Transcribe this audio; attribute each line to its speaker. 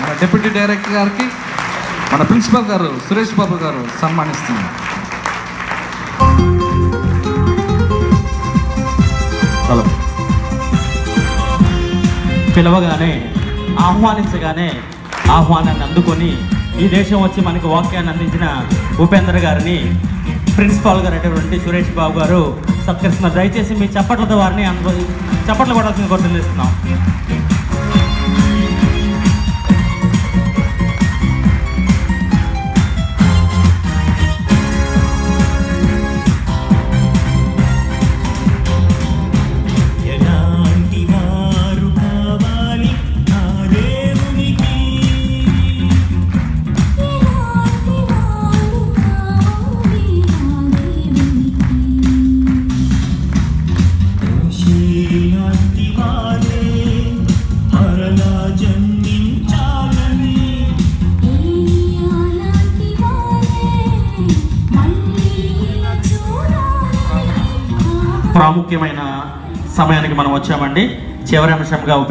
Speaker 1: మన deputy director గారికి మన ప్రిన్సిపల్ గారు సురేష్ బాబు గారు సన్మానిస్తున్నారు.
Speaker 2: హలో. పిలవగానే ఆహ్వానించగానే ఆహ్వానాన్ని అందుకొని ఈ దేశం వచ్చి మనకి వాక్యాన్ని అందించిన ఉపేంద్ర గారిని ప్రిన్సిపాల్ గారు అయినటువంటి సురేష్ బాబు గారు సత్కరిస్తున్నారు. దయచేసి మీ చప్పట్లతో వారిని చప్పట్లు కొడాల్సింది గుర్తుందిస్తున్నాం. ప్రాముఖ్యమైన సమయానికి మనం వచ్చామండి. చివరి అంశంగా